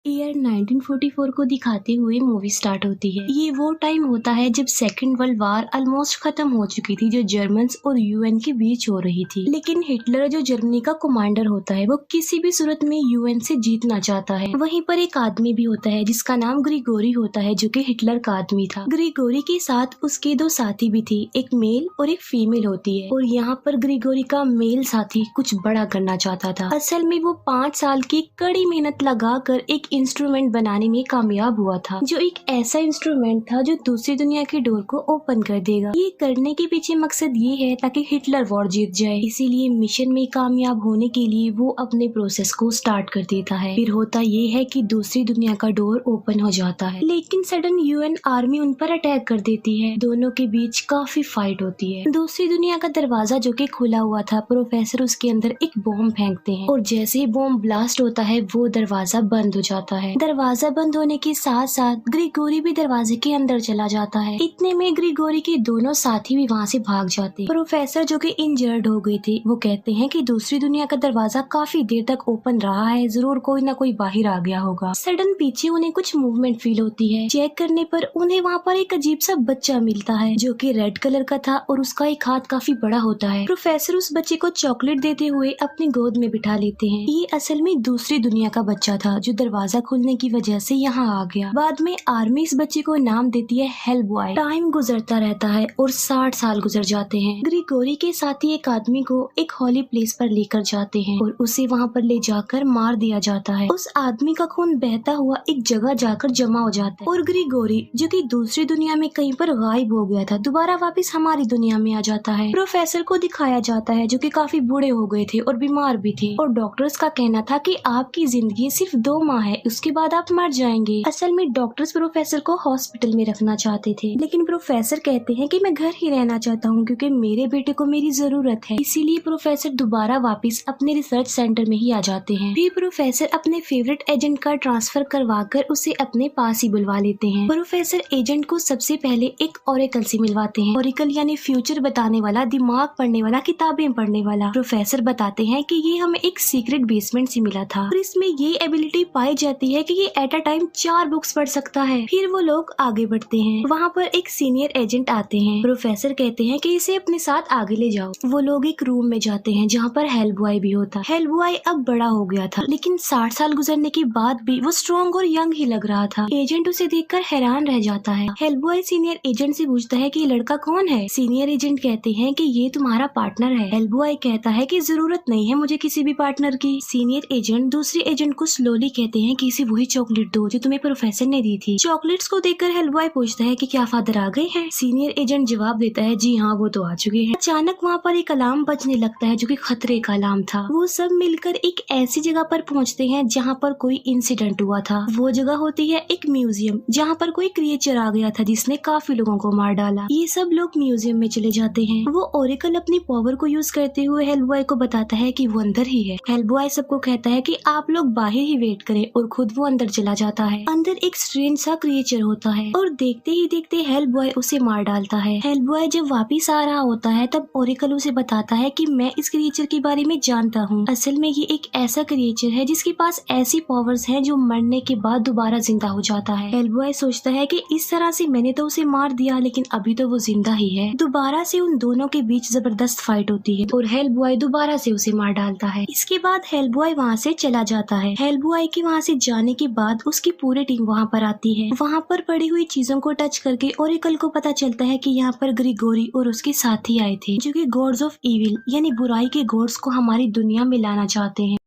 Year 1944 को दिखाते हुए मूवी स्टार्ट होती है। ये वो टाइम होता है जब सेकेंड वर्ल्ड वार ऑलमोस्ट खत्म हो चुकी थी, जो जर्मन्स और यूएन के बीच हो रही थी। लेकिन हिटलर, जो जर्मनी का कमांडर होता है, वो किसी भी सूरत में यूएन से जीतना चाहता है। वहीं पर एक आदमी भी होता है जिसका नाम ग्रिगोरी होता है, जो कि हिटलर का आदमी था। ग्रिगोरी के साथ उसके दो साथी भी थे, एक मेल और एक फीमेल होती है। और यहाँ पर ग्रिगोरी का मेल साथी कुछ बड़ा करना चाहता था। असल में वो 5 साल की कड़ी मेहनत लगाकर एक इंस्ट्रूमेंट बनाने में कामयाब हुआ था, जो एक ऐसा इंस्ट्रूमेंट था जो दूसरी दुनिया के डोर को ओपन कर देगा। ये करने के पीछे मकसद ये है ताकि हिटलर वॉर जीत जाए। इसीलिए मिशन में कामयाब होने के लिए वो अपने प्रोसेस को स्टार्ट कर देता है। फिर होता ये है कि दूसरी दुनिया का डोर ओपन हो जाता है, लेकिन सडन यूएन आर्मी उन पर अटैक कर देती है। दोनों के बीच काफी फाइट होती है। दूसरी दुनिया का दरवाजा जो कि खुला हुआ था, प्रोफेसर उसके अंदर एक बॉम्ब फेंकते हैं और जैसे ही बॉम्ब ब्लास्ट होता है वो दरवाजा बंद हो जाता है। दरवाजा बंद होने के साथ साथ ग्रिगोरी भी दरवाजे के अंदर चला जाता है। इतने में ग्रिगोरी के दोनों साथी भी वहाँ से भाग जाते हैं। प्रोफेसर जो कि इंजर्ड हो गए थे, वो कहते हैं कि दूसरी दुनिया का दरवाजा काफी देर तक ओपन रहा है, जरूर कोई ना कोई बाहर आ गया होगा। सडन पीछे उन्हें कुछ मूवमेंट फील होती है। चेक करने पर उन्हें वहाँ पर एक अजीब सा बच्चा मिलता है जो कि रेड कलर का था और उसका एक हाथ काफी बड़ा होता है। प्रोफेसर उस बच्चे को चॉकलेट देते हुए अपनी गोद में बिठा लेते हैं। ये असल में दूसरी दुनिया का बच्चा था जो दरवाजा खुलने की वजह से यहाँ आ गया। बाद में आर्मी इस बच्चे को नाम देती है हेल बॉय। टाइम गुजरता रहता है और 60 साल गुजर जाते हैं। ग्रिगोरी के साथ ही एक आदमी को एक हॉली प्लेस पर लेकर जाते हैं और उसे वहाँ पर ले जाकर मार दिया जाता है। उस आदमी का खून बहता हुआ एक जगह जाकर जमा हो जाता है और ग्रिगोरी, जो कि दूसरी दुनिया में कहीं पर गायब हो गया था, दोबारा वापस हमारी दुनिया में आ जाता है। प्रोफेसर को दिखाया जाता है जो कि काफी बूढ़े हो गए थे और बीमार भी थे, और डॉक्टर्स का कहना था कि आपकी जिंदगी सिर्फ 2 माह है, उसके बाद आप मर जाएंगे। असल में डॉक्टर्स प्रोफेसर को हॉस्पिटल में रखना चाहते थे, लेकिन प्रोफेसर कहते हैं कि मैं घर ही रहना चाहता हूँ क्योंकि मेरे बेटे को मेरी जरूरत है। इसीलिए प्रोफेसर दोबारा वापस अपने रिसर्च सेंटर में ही आ जाते हैं। फिर प्रोफेसर अपने फेवरेट एजेंट का ट्रांसफर करवाकर उसे अपने पास ही बुलवा लेते हैं। प्रोफेसर एजेंट को सबसे पहले एक ओरेकल से मिलवाते हैं। ओरेकल यानी फ्यूचर बताने वाला, दिमाग पढ़ने वाला, किताबें पढ़ने वाला। प्रोफेसर बताते हैं कि ये हमें एक सीक्रेट बेसमेंट से मिला था और इसमें ये एबिलिटी पाई जाती है कि ये एट अ टाइम 4 बुक्स पढ़ सकता है। फिर वो लोग आगे बढ़ते हैं। वहाँ पर एक सीनियर एजेंट आते हैं। प्रोफेसर कहते हैं कि इसे अपने साथ आगे ले जाओ। वो लोग एक रूम में जाते हैं जहाँ पर हेल बॉय भी होता। हेल बॉय अब बड़ा हो गया था, लेकिन 60 साल गुजरने के बाद भी वो स्ट्रॉन्ग और यंग ही लग रहा था। एजेंट उसे देखकर हैरान रह जाता है। हेल बॉय सीनियर एजेंट से पूछता है कि ये लड़का कौन है। सीनियर एजेंट कहते हैं कि ये तुम्हारा पार्टनर है। हेल बॉय कहता है कि जरूरत नहीं है मुझे किसी भी पार्टनर की। सीनियर एजेंट दूसरे एजेंट को स्लोली कहते हैं कि इसे वही चॉकलेट दो जो तुम्हें प्रोफेसर ने दी थी। चॉकलेट्स को देखकर हेल बॉय पूछता है कि क्या फादर आ गए हैं। सीनियर एजेंट जवाब देता है जी हाँ, वो तो आ चुके हैं। अचानक वहाँ पर एक अलार्म बजने लगता है जो कि खतरे का अलार्म था। वो सब मिलकर एक ऐसी जगह पर पहुँचते हैं जहाँ पर कोई इंसिडेंट हुआ था। वो जगह होती है एक म्यूजियम, जहाँ पर कोई क्रिएचर आ गया था जिसने काफी लोगों को मार डाला। ये सब लोग म्यूजियम में चले जाते हैं। वो ओरेकल अपनी पावर को यूज करते हुए हेल बॉय को बताता है कि वो अंदर ही है। हेल बॉय सबको कहता है कि आप लोग बाहर ही वेट करें और खुद वो अंदर चला जाता है। अंदर एक स्ट्रेंज सा क्रिएचर होता है और देखते ही देखते हेल बॉय उसे मार डालता है। हेल बॉय जब वापिस आ रहा होता है तब ओरेकल उसे बताता है कि मैं इस क्रिएचर के बारे में जानता हूँ। असल में ये एक ऐसा क्रिएचर है जिसके पास ऐसी पावर्स हैं जो मरने के बाद दोबारा जिंदा हो जाता है। हेल बॉय सोचता है कि इस तरह से मैंने तो उसे मार दिया, लेकिन अभी तो वो जिंदा ही है। दोबारा से उन दोनों के बीच जबरदस्त फाइट होती है और हेल बॉय दोबारा से उसे मार डालता है। इसके बाद हेल बॉय वहाँ से चला जाता है। हेल बॉय के वहाँ से जाने के बाद उसकी पूरी टीम वहाँ पर आती है। वहाँ पर पड़ी हुई चीजों को टच करके ओरेकल को पता चलता है कि यहाँ पर ग्रिगोरी और उसके साथी आए थे जो कि गॉड्स ऑफ इविल यानी बुराई के गॉड्स को हमारी दुनिया में लाना चाहते हैं।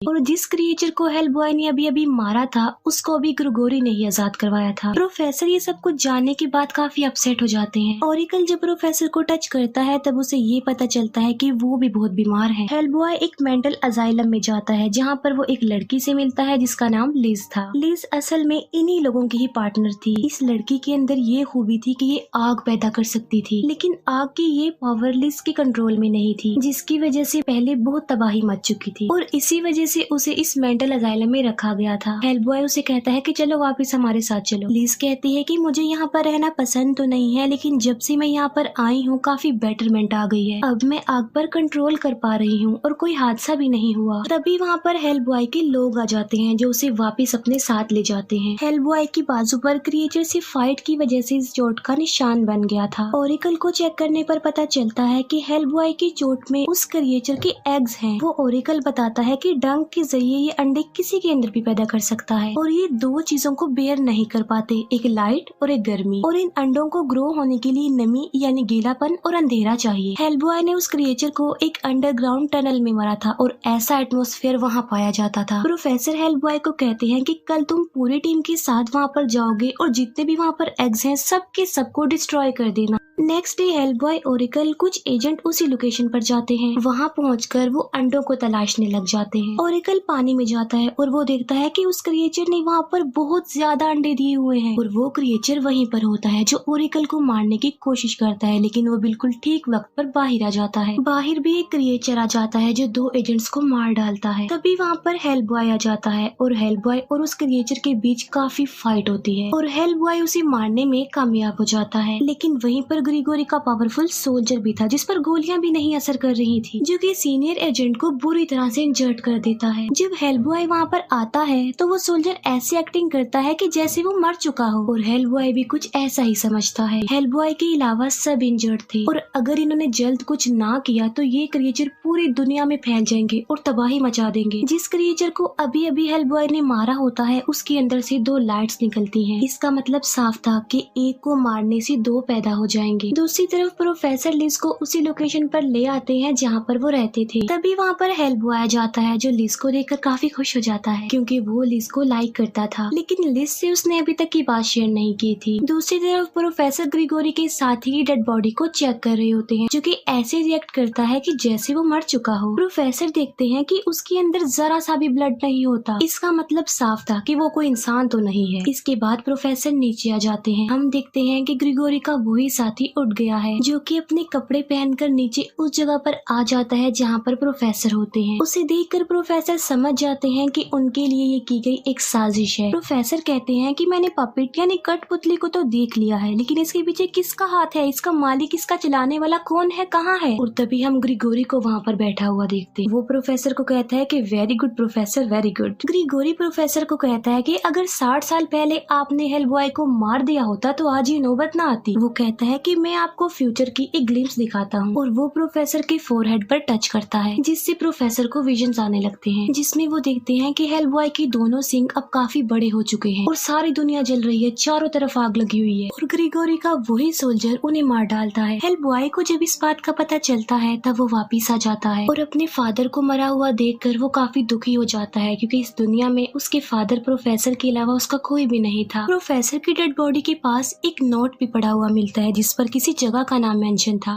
और जिस क्रिएचर को हेल बॉय ने अभी अभी मारा था उसको अभी ग्रिगोरी ने ही आजाद करवाया था। प्रोफेसर ये सब कुछ जानने के बाद काफी अपसेट हो जाते हैं। ओरेकल जब प्रोफेसर को टच करता है तब उसे ये पता चलता है कि वो भी बहुत बीमार है। हेल बॉय एक मेंटल अजाइलम में जाता है जहाँ पर वो एक लड़की से मिलता है जिसका नाम लिज था। लिज असल में इन्हीं लोगों की ही पार्टनर थी। इस लड़की के अंदर ये खूबी थी कि ये आग पैदा कर सकती थी, लेकिन आग की ये पावर लिज के कंट्रोल में नहीं थी, जिसकी वजह से पहले बहुत तबाही मच चुकी थी और इसी वजह से उसे इस मेंटल अजाइलम में रखा गया था। हेलबॉय उसे कहता है कि चलो वापस हमारे साथ चलो। लिज कहती है कि मुझे यहाँ पर रहना पसंद तो नहीं है, लेकिन जब से मैं यहाँ पर आई हूँ काफी बेटरमेंट आ गई है। अब मैं आग पर कंट्रोल कर पा रही हूँ और कोई हादसा भी नहीं हुआ। तभी वहाँ पर हेलबॉय के लोग आ जाते हैं जो उसे वापस अपने साथ ले जाते हैं। हेलबॉय की बाजू पर क्रिएचर से फाइट की वजह से इस चोट का निशान बन गया था। ओरेकल को चेक करने पर पता चलता है कि हेलबॉय की चोट में उस क्रिएचर के एग्स हैं। वो ओरेकल बताता है कि डंक के जरिए ये अंडे किसी के अंदर भी पैदा कर सकता है और ये दो चीजों को बेयर नहीं कर पाते, एक लाइट और एक गर्मी। और इन अंडों को ग्रो होने के लिए नमी यानी गीलापन और अंधेरा चाहिए। हेलबॉय ने उस क्रिएचर को एक अंडरग्राउंड टनल में मारा था और ऐसा एटमॉस्फेयर वहाँ पाया जाता था। प्रोफेसर हेलबॉय को कहते हैं कि कल तुम पूरी टीम के साथ वहाँ पर जाओगे और जितने भी वहाँ पर एग्स हैं सबके सबको डिस्ट्रॉय कर देना। नेक्स्ट डे हेलबॉय ओरेकल कुछ एजेंट उसी लोकेशन पर जाते हैं। वहाँ पहुंचकर वो अंडों को तलाशने लग जाते हैं। ओरेकल पानी में जाता है और वो देखता है कि उस क्रिएचर ने वहाँ पर बहुत ज्यादा अंडे दिए हुए हैं और वो क्रिएचर वहीं पर होता है जो ओरेकल को मारने की कोशिश करता है, लेकिन वो बिल्कुल ठीक वक्त पर बाहर आ जाता है। बाहर भी एक क्रिएचर आ जाता है जो दो एजेंट्स को मार डालता है। तभी वहाँ पर हेलबॉय आ जाता है और हेलबॉय और उस क्रिएचर के बीच काफी फाइट होती है और हेलबॉय उसे मारने में कामयाब हो जाता है। लेकिन वहीं पर ग्रिगोरी का पावरफुल सोल्जर भी था जिस पर गोलियां भी नहीं असर कर रही थी, जो कि सीनियर एजेंट को बुरी तरह से इंजर्ड कर देता है। जब हेलबॉय वहाँ पर आता है तो वो सोल्जर ऐसी एक्टिंग करता है कि जैसे वो मर चुका हो और हेलबॉय भी कुछ ऐसा ही समझता है। हेलबॉय के अलावा सब इंजर्ड थे और अगर इन्होंने जल्द कुछ ना किया तो ये क्रिएचर पूरी दुनिया में फैल जाएंगे और तबाही मचा देंगे। जिस क्रिएचर को अभी अभी हेलबॉय ने मारा होता है उसके अंदर से दो लाइट्स निकलती हैं। इसका मतलब साफ था कि एक को मारने से दो पैदा हो जाएंगे। दूसरी तरफ प्रोफेसर लिज को उसी लोकेशन पर ले आते हैं जहाँ पर वो रहते थे। तभी वहाँ पर हेलबॉय आ जाता है जो लिज को देखकर काफी खुश हो जाता है क्योंकि वो लिज को लाइक करता था, लेकिन लिज से उसने अभी तक की बात शेयर नहीं की थी। दूसरी तरफ प्रोफेसर ग्रिगोरी के साथ ही डेड बॉडी को चेक कर रहे होते हैं जो कि ऐसे रिएक्ट करता है कि जैसे वो मर चुका हो। प्रोफेसर देखते हैं कि उसके अंदर जरा सा भी ब्लड नहीं होता। इसका मतलब साफ था कि वो कोई इंसान तो नहीं है। इसके बाद प्रोफेसर नीचे आ जाते हैं। हम देखते हैं कि ग्रिगोरी का वही साथी उठ गया है जो कि अपने कपड़े पहनकर नीचे उस जगह पर आ जाता है जहाँ पर प्रोफेसर होते हैं। उसे देखकर प्रोफेसर समझ जाते हैं कि उनके लिए ये की गई एक साजिश है। प्रोफेसर कहते हैं कि मैंने पपेट यानी कठपुतली को तो देख लिया है, लेकिन इसके पीछे किसका हाथ है, इसका मालिक, इसका चलाने वाला कौन है, कहाँ है। और तभी हम ग्रिगोरी को वहाँ पर बैठा हुआ देखते हैं। वो प्रोफेसर को कहता है कि very good professor, very good. Grigory professor को कहता है कि अगर 60 साल पहले आपने हेलबॉय को मार दिया होता तो आज ये नौबत ना आती। वो कहता है कि मैं आपको फ्यूचर की एक ग्लिम्स दिखाता हूँ और वो प्रोफेसर के फोरहेड पर टच करता है जिससे प्रोफेसर को विजन्स आने लगते हैं, जिसमें वो देखते हैं कि हेलबॉय के दोनों सिंग अब काफी बड़े हो चुके हैं और सारी दुनिया जल रही है, चारों तरफ आग लगी हुई है और ग्रिगोरी का वही सोल्जर उन्हें मार डालता है। हेलबॉय को जब इस बात का पता चलता है तब वो वापिस आ जाता है और अपने फादर को मरा हुआ देखकर वो काफी दुखी हो जाता है क्योंकि इस दुनिया में उसके फादर प्रोफेसर के अलावा उसका कोई भी नहीं था। प्रोफेसर की डेड बॉडी के पास एक नोट भी पड़ा हुआ मिलता है जिस पर किसी जगह का नाम मेंशन था।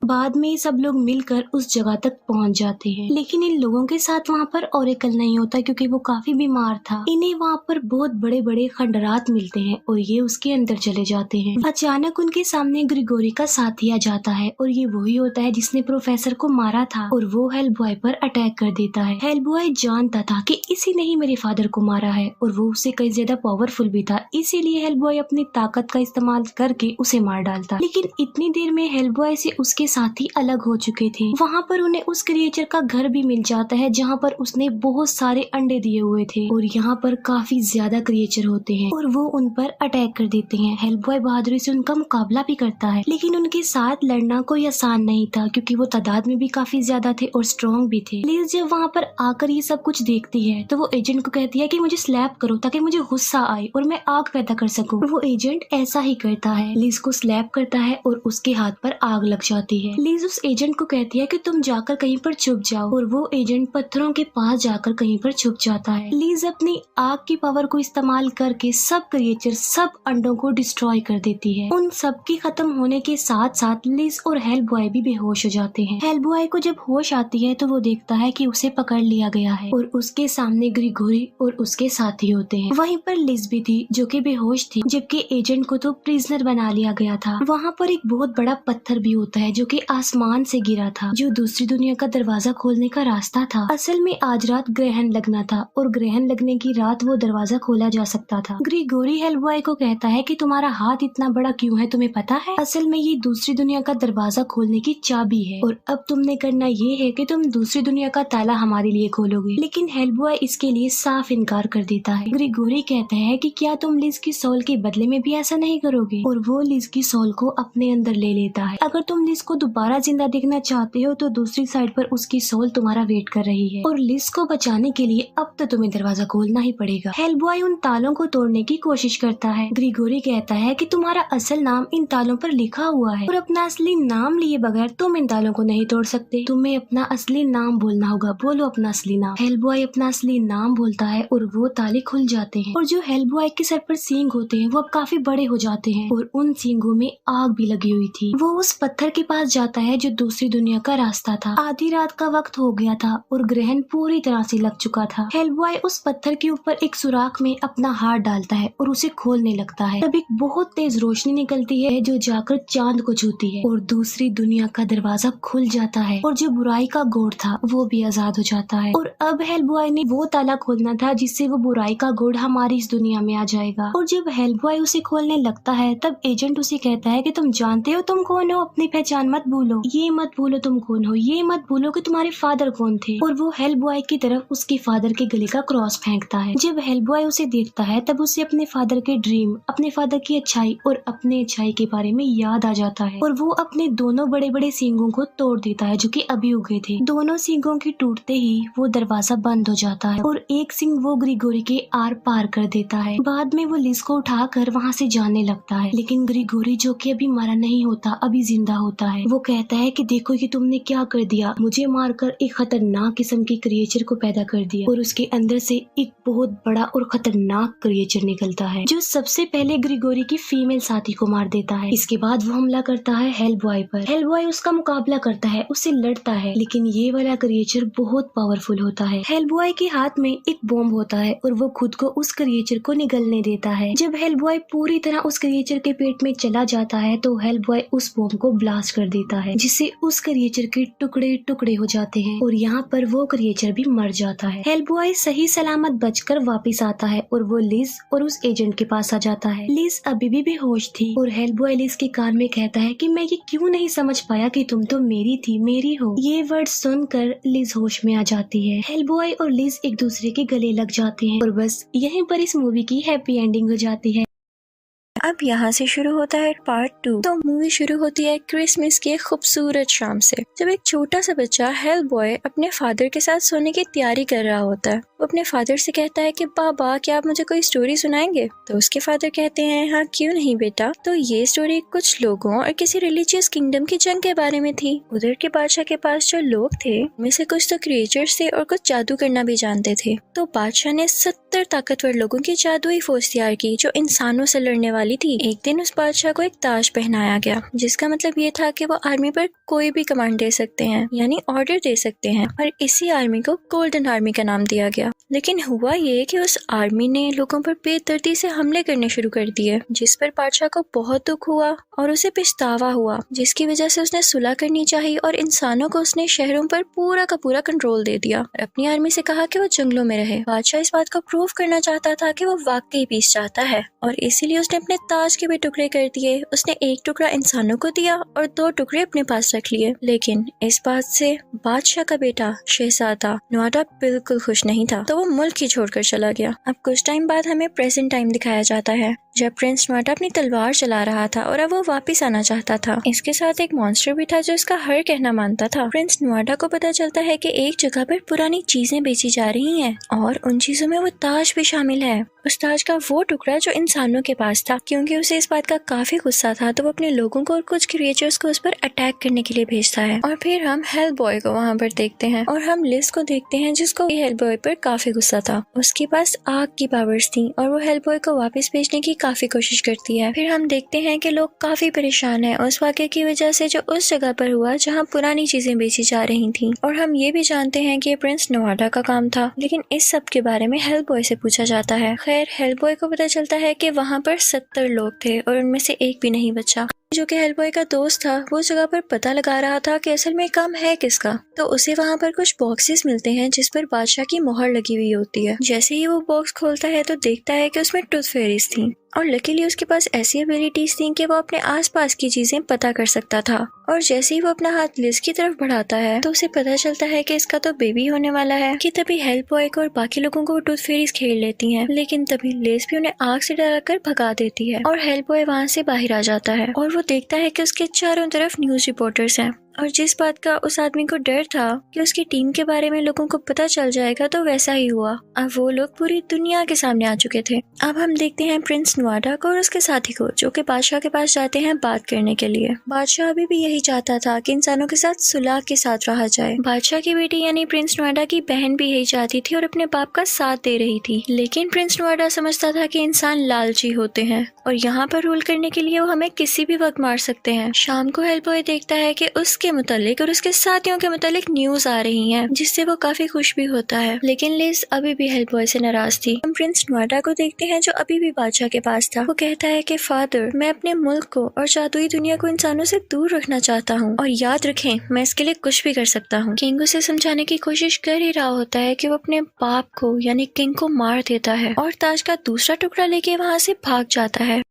बाद में सब लोग मिलकर उस जगह तक पहुंच जाते हैं, लेकिन इन लोगों के साथ वहाँ पर ओरेकल नहीं होता क्योंकि वो काफी बीमार था। इन्हें वहाँ पर बहुत बड़े बड़े खंडरात मिलते हैं और ये उसके अंदर चले जाते हैं। अचानक उनके सामने ग्रिगोरी का साथी आ जाता है और ये वही होता है जिसने प्रोफेसर को मारा था और वो हेलबॉय पर अटैक कर देता है। हेलबॉय जानता था कि इसी ने ही मेरे फादर को मारा है और वो उससे कई ज्यादा पावरफुल भी था, इसीलिए हेलबॉय अपनी ताकत का इस्तेमाल करके उसे मार डालता। लेकिन इतनी देर में हेलबॉय से उसके साथी अलग हो चुके थे। वहाँ पर उन्हें उस क्रिएचर का घर भी मिल जाता है जहाँ पर उसने बहुत सारे अंडे दिए हुए थे और यहाँ पर काफी ज्यादा क्रिएचर होते हैं और वो उन पर अटैक कर देते हैं। हेलबॉय बहादुरी से उनका मुकाबला भी करता है, लेकिन उनके साथ लड़ना कोई आसान नहीं था क्योंकि वो तादाद में भी काफी ज्यादा थे और स्ट्रॉन्ग भी थे। लिज जब वहाँ पर आकर ये सब कुछ देखती है तो वो एजेंट को कहती है कि मुझे स्लैप करो ताकि मुझे गुस्सा आए और मैं आग पैदा कर सकूं। वो एजेंट ऐसा ही करता है, लिज को स्लैप करता है और उसके हाथ पर आग लग जाती है। लिज उस एजेंट को कहती है कि तुम जाकर कहीं पर छुप जाओ और वो एजेंट पत्थरों के पास जाकर कहीं पर छुप जाता है। लिज अपनी आग की पावर को इस्तेमाल करके सब क्रिएचर, सब अंडों को डिस्ट्रॉय कर देती है। उन सब की खत्म होने के साथ साथ लिज और हेलबॉय भी बेहोश हो जाते हैं। हेलबॉय को जब होश आती है तो वो देखता है कि उसे पकड़ लिया गया है और उसके सामने ग्रिगोरी और उसके साथी होते हैं। वहीं पर लिज भी थी जो कि बेहोश थी, जबकि एजेंट को तो प्रिजनर बना लिया गया था। वहाँ पर एक बहुत बड़ा पत्थर भी होता है जो जो कि आसमान से गिरा था, जो दूसरी दुनिया का दरवाजा खोलने का रास्ता था। असल में आज रात ग्रहण लगना था और ग्रहण लगने की रात वो दरवाजा खोला जा सकता था। ग्रिगोरी हेलबॉय को कहता है कि तुम्हारा हाथ इतना बड़ा क्यों है, तुम्हें पता है? असल में ये दूसरी दुनिया का दरवाजा खोलने की चाबी है और अब तुमने करना ये है कि तुम दूसरी दुनिया का ताला हमारे लिए खोलोगे। लेकिन हेलबॉय इसके लिए साफ इनकार कर देता है। ग्रिगोरी कहता है कि क्या तुम लिज की सोल के बदले में भी ऐसा नहीं करोगे, और वो लिज की सोल को अपने अंदर ले लेता है। अगर तुम लिज को दोबारा जिंदा देखना चाहते हो तो दूसरी साइड पर उसकी सोल तुम्हारा वेट कर रही है, और लिज को बचाने के लिए अब तो तुम्हें दरवाजा खोलना ही पड़ेगा। हेलबॉय उन तालों को तोड़ने की कोशिश करता है। ग्रिगोरी कहता है कि तुम्हारा असल नाम इन तालों पर लिखा हुआ है और अपना असली नाम लिए बगैर तुम इन तालों को नहीं तोड़ सकते। तुम्हें अपना असली नाम बोलना होगा, बोलो अपना असली नाम। हेलबॉय अपना असली नाम बोलता है और वो ताले खुल जाते हैं, और जो हेलबॉय के सर पर सींग होते हैं वो अब काफी बड़े हो जाते हैं और उन सींगों में आग भी लगी हुई थी। वो उस पत्थर के पास जाता है जो दूसरी दुनिया का रास्ता था। आधी रात का वक्त हो गया था और ग्रहण पूरी तरह से लग चुका था। हेलबॉय उस पत्थर के ऊपर एक सुराख में अपना हाथ डालता है और उसे खोलने लगता है। तब एक बहुत तेज रोशनी निकलती है जो जाकर चांद को छूती है और दूसरी दुनिया का दरवाजा खुल जाता है, और जो बुराई का गोड़ था वो भी आजाद हो जाता है। और अब हेलबॉय ने वो ताला खोलना था जिससे वो बुराई का गोड़ हमारी इस दुनिया में आ जाएगा। और जब हेलबॉय उसे खोलने लगता है तब एजेंट उसे कहता है कि तुम जानते हो तुम कौन हो, अपनी पहचान मत भूलो, ये मत भूलो तुम कौन हो, ये मत भूलो कि तुम्हारे फादर कौन थे। और वो हेलबॉय की तरफ उसके फादर के गले का क्रॉस फेंकता है। जब हेलबॉय उसे देखता है तब उसे अपने फादर के ड्रीम, अपने फादर की अच्छाई और अपने अच्छाई के बारे में याद आ जाता है, और वो अपने दोनों बड़े बड़े सींगों को तोड़ देता है जो कि अभी उगे थे। दोनों सींगों के टूटते ही वो दरवाजा बंद हो जाता है और एक सींग वो ग्रिगोरी के आर पार कर देता है। बाद में वो लिज को उठाकर वहाँ से जाने लगता है, लेकिन ग्रिगोरी जो कि अभी मरा नहीं होता, अभी जिंदा होता है। वो कहता है कि देखो ये तुमने क्या कर दिया, मुझे मारकर एक खतरनाक किस्म के क्रिएचर को पैदा कर दिया, और उसके अंदर से एक बहुत बड़ा और खतरनाक क्रिएचर निकलता है जो सबसे पहले ग्रिगोरी की फीमेल साथी को मार देता है। इसके बाद वो हमला करता है हेलबॉय पर। हेलबॉय उसका मुकाबला करता है, उससे लड़ता है, लेकिन ये वाला क्रिएचर बहुत पावरफुल होता है। हेलबॉय के हाथ में एक बॉम्ब होता है और वो खुद को उस क्रिएचर को निगलने देता है। जब हेलबॉय पूरी तरह उस क्रिएचर के पेट में चला जाता है तो हेलबॉय उस बॉम्ब को ब्लास्ट कर देता है, जिससे उस क्रिएचर के टुकड़े टुकड़े हो जाते हैं और यहाँ पर वो क्रिएचर भी मर जाता है। हेलबॉय सही सलामत बचकर वापस आता है और वो लिज और उस एजेंट के पास आ जाता है। लिज अभी भी बेहोश थी और हेलबॉय लिज के कान में कहता है कि मैं ये क्यों नहीं समझ पाया कि तुम तो मेरी थी, मेरी हो। ये वर्ड सुनकर लिज होश में आ जाती है। हेलबॉय और लिज एक दूसरे के गले लग जाते हैं और बस यहीं पर इस मूवी की हैप्पी एंडिंग हो जाती है। अब यहाँ से शुरू होता है पार्ट 2। तो मूवी शुरू होती है क्रिसमस की एक खूबसूरत शाम से, जब एक छोटा सा बच्चा हेलबॉय अपने फादर के साथ सोने की तैयारी कर रहा होता है। वो अपने फादर से कहता है कि पापा क्या आप मुझे कोई स्टोरी सुनाएंगे? तो उसके फादर कहते हैं हाँ क्यों नहीं बेटा। तो ये स्टोरी कुछ लोगों और किसी रिलीजियस किंगडम की जंग के बारे में थी। उधर के बादशाह के पास जो लोग थे उनमें से कुछ तो क्रिएचर्स थे और कुछ जादू करना भी जानते थे। तो बादशाह ने 70 ताकतवर लोगों की जादुई फौज तैयार की जो इंसानों से लड़ने वाली थी। एक दिन उस बादशाह को एक ताज पहनाया गया, जिसका मतलब ये था कि वो आर्मी पर कोई भी कमांड दे सकते हैं, यानी ऑर्डर दे सकते हैं, और इसी आर्मी को गोल्डन आर्मी का नाम दिया गया। लेकिन हुआ ये कि उस आर्मी ने लोगों पर बेदर्दी से हमले करने शुरू कर दिए, जिस पर बादशाह को बहुत दुख हुआ और उसे पछतावा हुआ, जिसकी वजह से उसने सुलह करनी चाहिए और इंसानों को उसने शहरों पर पूरा का पूरा कंट्रोल दे दिया और अपनी आर्मी से कहा कि वो जंगलों में रहे। बादशाह इस बात को प्रूव करना चाहता था कि वो वाकई पीस चाहता है, और इसीलिए उसने अपने ताज के भी टुकड़े कर दिए। उसने एक टुकड़ा इंसानों को दिया और 2 टुकड़े अपने पास रख लिए। लेकिन इस बात से बादशाह का बेटा शहजादा नुआडा बिल्कुल खुश नहीं था, तो वो मुल्क ही छोड़कर चला गया। अब कुछ टाइम बाद हमें प्रेजेंट टाइम दिखाया जाता है, जब प्रिंस नुआडा अपनी तलवार चला रहा था और अब वो वापस आना चाहता था। इसके साथ एक मॉन्स्टर भी था जो इसका हर कहना मानता था। प्रिंस नुआडा को पता चलता है कि एक जगह पर पुरानी चीजें बेची जा रही हैं और उन चीजों में वो ताज भी शामिल है। उस ताज का वो टुकड़ा जो इंसानों के पास था। क्योंकि उसे इस बात का काफी गुस्सा था तो वो अपने लोगों को और कुछ क्रिएचर्स को उस पर अटैक करने के लिए भेजता है। और फिर हम हेलबॉय को वहाँ पर देखते हैं और हम लिज को देखते हैं जिसको हेलबॉय पर काफी गुस्सा था। उसके पास आग की पावर्स थी और वो हेलबॉय को वापस भेजने की काफी कोशिश करती है। फिर हम देखते हैं कि लोग काफी परेशान हैं उस वाक़े की वजह से जो उस जगह पर हुआ जहाँ पुरानी चीजें बेची जा रही थी। और हम ये भी जानते हैं कि प्रिंस नुआडा का काम था, लेकिन इस सब के बारे में हेलबॉय से पूछा जाता है। खैर हेलबॉय को पता चलता है कि वहाँ पर 70 लोग थे और उनमें से एक भी नहीं बचा। जो कि हेल्प बॉय का दोस्त था, वो जगह पर पता लगा रहा था कि असल में काम है किसका। तो उसे वहाँ पर कुछ बॉक्सेस मिलते हैं जिस पर बादशाह की मोहर लगी हुई होती है। जैसे ही वो बॉक्स खोलता है तो देखता है कि उसमें टूथ फेरीज थी और लकीली उसके पास ऐसी एबिलिटीज थी कि वो अपने आसपास की चीजें पता कर सकता था। और जैसे ही वो अपना हाथ लिज की तरफ बढ़ाता है तो उसे पता चलता है कि इसका तो बेबी होने वाला है। कि तभी हेल्प बॉय को और बाकी लोगों को टूथ फेरीज खेल लेती हैं, लेकिन तभी लिज भी उन्हें आग से डराकर भगा देती है और हेल्प बॉय वहाँ से बाहर आ जाता है और वो देखता है कि उसके चारों तरफ न्यूज रिपोर्टर्स हैं। और जिस बात का उस आदमी को डर था कि उसकी टीम के बारे में लोगों को पता चल जाएगा, तो वैसा ही हुआ। अब वो लोग पूरी दुनिया के सामने आ चुके थे। अब हम देखते हैं प्रिंस नुआडा को और उसके साथी को, जो कि बादशाह के पास जाते हैं बात करने के लिए। बादशाह अभी भी यही चाहता था कि इंसानों के साथ सुलह के साथ रहा जाए। बादशाह की बेटी यानी प्रिंस नुआडा की बहन भी यही चाहती थी और अपने बाप का साथ दे रही थी, लेकिन प्रिंस नुआडा समझता था कि इंसान लालची होते हैं और यहाँ पर रूल करने के लिए वो हमें किसी भी वक्त मार सकते हैं। शाम को हेल्प बॉय देखता है कि उसके मुतालिक और उसके साथियों के मुतालिक न्यूज आ रही हैं, जिससे वो काफी खुश भी होता है, लेकिन लिज अभी भी हेल्प बॉय से नाराज थी। हम प्रिंस नुआडा को देखते हैं जो अभी भी बादशाह के पास था। वो कहता है कि फादर, मैं अपने मुल्क को और जादुई दुनिया को इंसानों से दूर रखना चाहता हूँ और याद रखें मैं इसके लिए कुछ भी कर सकता हूँ। किंग उसे समझाने की कोशिश कर ही रहा होता है कि वो अपने बाप को यानी किंग को मार देता है और ताज का दूसरा टुकड़ा लेके वहाँ से भाग जाता है।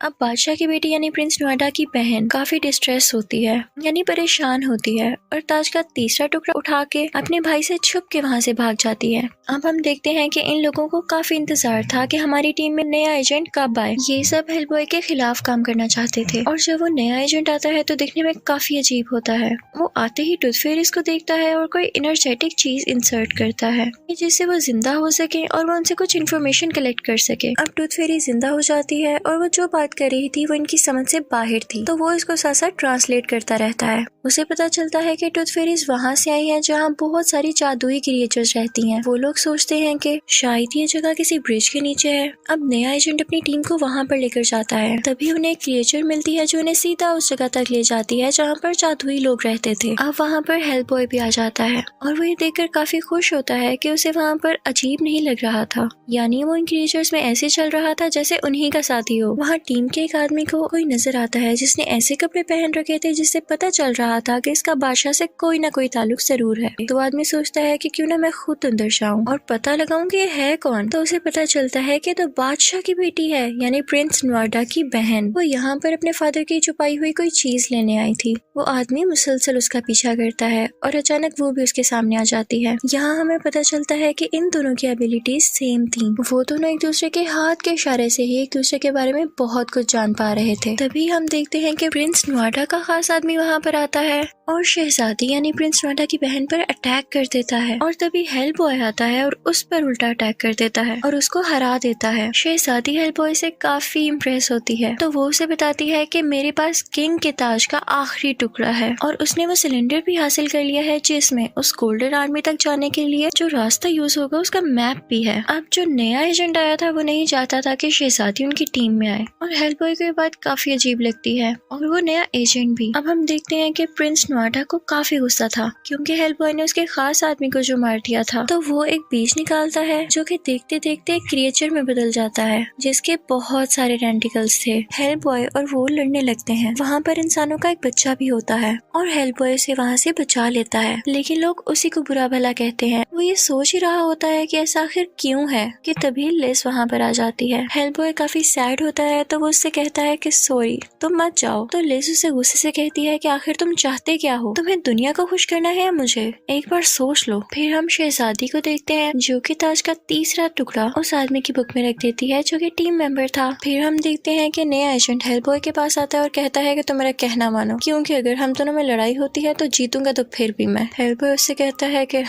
अब बादशाह की बेटी यानी प्रिंस नुआडा की बहन काफी डिस्ट्रेस होती है यानी परेशान होती है और ताज का तीसरा टुकड़ा उठा के अपने भाई से छुप के वहाँ से भाग जाती है। अब हम देखते हैं कि इन लोगों को काफी इंतजार था कि हमारी टीम में नया एजेंट कब आए। ये सब हेल्प बॉय के खिलाफ काम करना चाहते थे और जब वो नया एजेंट आता है तो दिखने में काफी अजीब होता है। वो आते ही टूथ फेरीज को देखता है और कोई एनर्जेटिक चीज इंसर्ट करता है जिससे वो जिंदा हो सके और वो उनसे कुछ इन्फॉर्मेशन कलेक्ट कर सके। अब टूथ फेरी जिंदा हो जाती है और वो जो बात कर रही थी वो इनकी समझ से बाहर थी, तो वो इसको साथ साथ ट्रांसलेट करता रहता है। उसे पता चलता है कि टूथ फेरीज वहाँ से आई हैं जहाँ बहुत सारी जादुई क्रिएचर्स रहती हैं। वो लोग सोचते हैं कि शायद ये जगह किसी ब्रिज के नीचे है। अब नया एजेंट अपनी टीम को वहाँ पर लेकर जाता है, तभी उन्हें एक क्रिएचर मिलती है जो उन्हें सीधा उस जगह तक ले जाती है जहाँ पर जादुई लोग रहते थे। अब वहाँ पर हेल्प बॉय भी आ जाता है और वो ये देखकर काफी खुश होता है कि उसे वहाँ पर अजीब नहीं लग रहा था, यानी वो इन क्रिएचर्स में ऐसे चल रहा था जैसे उन्हीं का साथी हो। वहाँ टीम के एक आदमी को कोई नजर आता है जिसने ऐसे कपड़े पहन रखे थे जिससे पता चल रहा था कि इसका बादशाह से कोई ना कोई ताल्लुक जरूर है। तो आदमी सोचता है कि क्यों ना मैं खुद अंदर जाऊं और पता लगाऊं कि ये है कौन। तो उसे पता चलता है कि तो बादशाह की बेटी है यानी प्रिंस नुआडा की बहन। वो यहाँ पर अपने फादर की छुपाई हुई कोई चीज लेने आई थी। वो आदमी मुसलसल उसका पीछा करता है और अचानक वो भी उसके सामने आ जाती है। यहाँ हमें पता चलता है कि इन दोनों की एबिलिटीज सेम थी। वो दोनों एक दूसरे के हाथ के इशारे से ही एक दूसरे के बारे में बहुत कुछ जान पा रहे थे। तभी हम देखते हैं कि प्रिंस नुआडा का खास आदमी वहाँ पर आता है और शहजादी यानी प्रिंस नुआडा की बहन पर अटैक कर देता है और तभी हेल्प बॉय आता है और उस पर उल्टा अटैक कर देता है और उसको हरा देता है। शहजादी हेल्प बॉय से काफी इम्प्रेस होती है, तो वो उसे बताती है कि मेरे पास किंग के ताज का आखिरी टुकड़ा है और उसने वो सिलेंडर भी हासिल कर लिया है जिसमें उस गोल्डन आर्मी तक जाने के लिए जो रास्ता यूज होगा उसका मैप भी है। अब जो नया एजेंट आया था वो नहीं चाहता था कि शहजादी उनकी टीम में आए और हेल्प बॉय को ये बात काफी अजीब लगती है और वो नया एजेंट भी। अब हम देखते हैं कि प्रिंस नुआडा को काफी गुस्सा था क्योंकि हेल्प बॉय ने उसके खास आदमी को जो मार दिया था। तो वो एक बीज निकालता है जो कि देखते देखते एक क्रिएचर में बदल जाता है जिसके बहुत सारे टेंटिकल्स थे। हेल्प बॉय और वो लड़ने लगते हैं। वहाँ पर इंसानों का एक बच्चा भी होता है और हेल्प बॉय उसे वहाँ से बचा लेता है, लेकिन लोग उसी को बुरा भला कहते हैं। वो ये सोच ही रहा होता है कि ऐसा आखिर क्यों है कि तभी लिज वहाँ पर आ जाती है। हेल्प बॉय काफी सैड होता है तो वो उससे कहता है कि सॉरी तुम मत जाओ। तो लिज उसे गुस्से से कहती है कि आखिर तुम चाहते क्या हो, तुम्हें दुनिया को खुश करना है या मुझे, एक बार सोच लो। फिर हम शहजादी को देखते हैं जो कि ताज का तीसरा टुकड़ा उस आदमी की बुक में रख देती है जो कि टीम मेंबर था। फिर हम देखते हैं कि नया एजेंट हेल्प बॉय के पास आता है और कहता है कि तुम मेरा कहना मानो क्योंकि अगर हम दोनों में लड़ाई होती है तो जीतूंगा तो फिर भी मैं। हेल्प बॉय उससे कहता है कि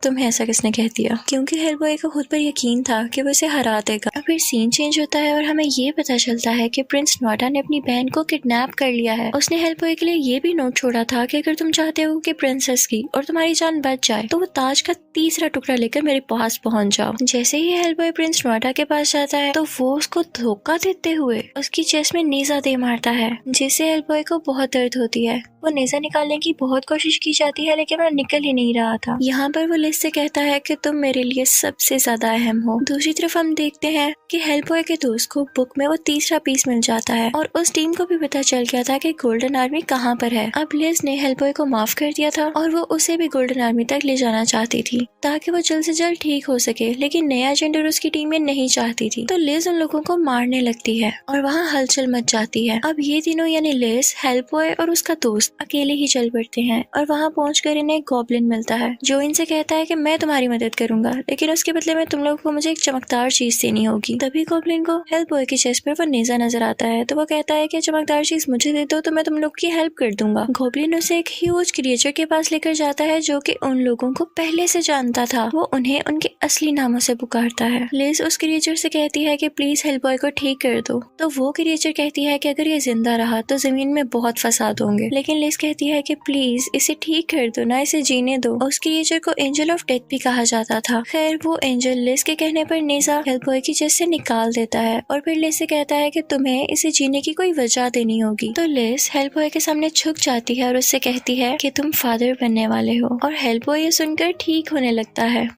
तुम्हें ऐसा किसने कह दिया, क्योंकि हेल्प बॉय को खुद पर यकीन था कि वो उसे हरा देगा। फिर सीन चेंज होता है और हमें ये पता चलता है कि प्रिंस नुआडा ने अपनी बहन को किडनैप कर लिया है। उसने हेल्प बॉय के लिए ये भी नोट छोड़ा था कि अगर तुम चाहते हो कि प्रिंसेस की और तुम्हारी जान बच जाए तो वो ताज का तीसरा टुकड़ा लेकर मेरे पास पहुंच जाओ। जैसे ही हेल्प बॉय प्रिंस नुआडा के पास जाता है तो वो उसको धोखा देते हुए उसकी चेस्ट में नीजा दे मारता है जिससे हेल्प बॉय को बहुत दर्द होती है। वो नेजा निकालने की बहुत कोशिश की जाती है लेकिन वो निकल ही नहीं रहा था। यहाँ पर वो लिज से कहता है कि तुम मेरे लिए सबसे ज्यादा अहम हो। दूसरी तरफ हम देखते हैं कि हेल्पबॉय के दोस्त को बुक में वो तीसरा पीस मिल जाता है और उस टीम को भी पता चल गया था कि गोल्डन आर्मी कहाँ पर है। अब लिज ने हेल्पबॉय को माफ कर दिया था और वो उसे भी गोल्डन आर्मी तक ले जाना चाहती थी ताकि वो जल्द से जल्द ठीक हो सके, लेकिन नया एजेंट और उसकी टीम में नहीं चाहती थी। तो लिज उन लोगों को मारने लगती है और वहाँ हलचल मच जाती है। अब ये तीनों यानी लिज, हेल्पबॉय और उसका दोस्त अकेले ही चल पड़ते हैं और वहाँ पहुंचकर इन्हें एक गॉब्लिन मिलता है जो इनसे कहता है कि मैं तुम्हारी मदद करूंगा, लेकिन उसके बदले में तुम लोगों को मुझे एक चमकदार चीज देनी होगी। तभी गॉब्लिन को हेल्पबॉय के चेस्ट पर वो नेजा नजर आता है तो वो कहता है कि चमकदार चीज मुझे दे दो तो मैं तुम लोग की हेल्प कर दूंगा। गॉब्लिन उसे एक ह्यूज क्रिएचर के पास लेकर जाता है जो कि उन लोगों को पहले से जानता था। वो उन्हें उनके असली नामों से पुकारता है। लिज उस क्रिएचर से कहती है कि प्लीज हेल्पबॉय को ठीक कर दो। तो वो क्रिएचर कहती है कि अगर ये जिंदा रहा तो जमीन में बहुत फसाद होंगे, लेकिन लिज कहती है कि प्लीज इसे ठीक कर दो ना, इसे जीने दो। उस क्रिएचर को एंजल ऑफ डेथ भी कहा जाता था। खैर वो एंजल लिज के कहने पर नेजा हेल्पबॉय की चेस्ट से निकाल देता है और फिर लिज से कहता है कि तुम्हें इसे जीने की कोई वजह देनी होगी। तो लिज हेल्पबॉय के सामने झुक जाती है और उससे कहती है कि तुम फादर बनने वाले हो और हेल्पबॉय ये सुनकर ठीक होने लगता है।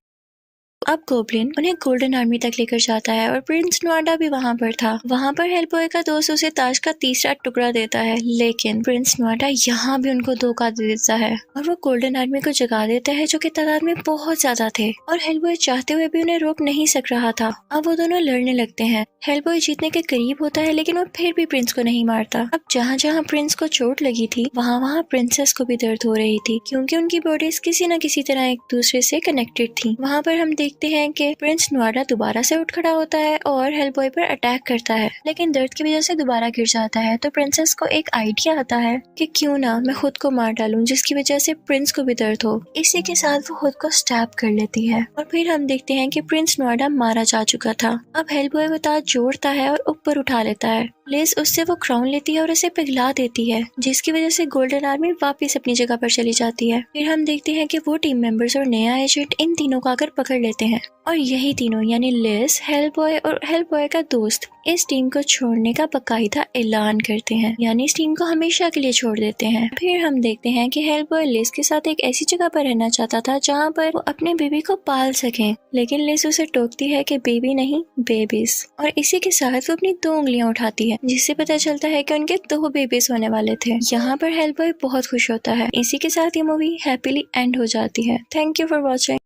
अब गॉब्लिन उन्हें गोल्डन आर्मी तक लेकर जाता है और प्रिंस नुआडा भी वहाँ पर था। वहाँ पर हेल्पबॉय का दोस्त उसे ताज का तीसरा टुकड़ा देता है, लेकिन प्रिंस नुआडा यहाँ भी उनको धोखा दे देता है और वो गोल्डन आर्मी को जगा देता है जो कि तादाद में बहुत ज्यादा थे और हेल्पबॉय चाहते हुए भी उन्हें रोक नहीं सक रहा था। अब वो दोनों लड़ने लगते हैं। हेल्पबॉय जीतने के करीब होता है लेकिन वो फिर भी प्रिंस को नहीं मारता। अब जहाँ जहाँ प्रिंस को चोट लगी थी वहाँ वहाँ प्रिंसेस को भी दर्द हो रही थी क्योंकि उनकी बॉडीज किसी न किसी तरह एक दूसरे से कनेक्टेड थी। वहाँ पर हम देखते हैं कि प्रिंस नुआडा दोबारा से उठ खड़ा होता है और हेल्पबॉय पर अटैक करता है, लेकिन दर्द की वजह से दोबारा गिर जाता है। तो प्रिंसेस को एक आइडिया आता है कि क्यों ना मैं खुद को मार डालूं जिसकी वजह से प्रिंस को भी दर्द हो। इसी के साथ वो खुद को स्टैब कर लेती है और फिर हम देखते हैं कि प्रिंस नुआडा मारा जा चुका था। अब हेल्पबॉय वो ताज जोड़ता है और ऊपर उठा लेता है। लिज उससे वो क्राउन लेती है और उसे पिघला देती है जिसकी वजह से गोल्डन आर्मी वापस अपनी जगह पर चली जाती है। फिर हम देखते हैं कि वो टीम मेंबर्स और नया एजेंट इन तीनों को आकर पकड़ लेते हैं और यही तीनों यानी लिज, हेल्पबॉय और हेल्पबॉय का दोस्त इस टीम को छोड़ने का बाकायदा ऐलान करते हैं, यानी इस टीम को हमेशा के लिए छोड़ देते हैं। फिर हम देखते हैं कि हेल्पबॉय लिज के साथ एक ऐसी जगह पर रहना चाहता था जहाँ पर वो अपने बेबी को पाल सके, लेकिन लिज उसे टोकती है कि बेबी नहीं बेबीज, और इसी के साथ वो अपनी 2 उंगलियां उठाती है जिससे पता चलता है कि उनके 2 बेबीज होने वाले थे। यहाँ पर हेल्पबॉय बहुत खुश होता है। इसी के साथ ये मूवी हैप्पीली एंड हो जाती है। Thank you for watching.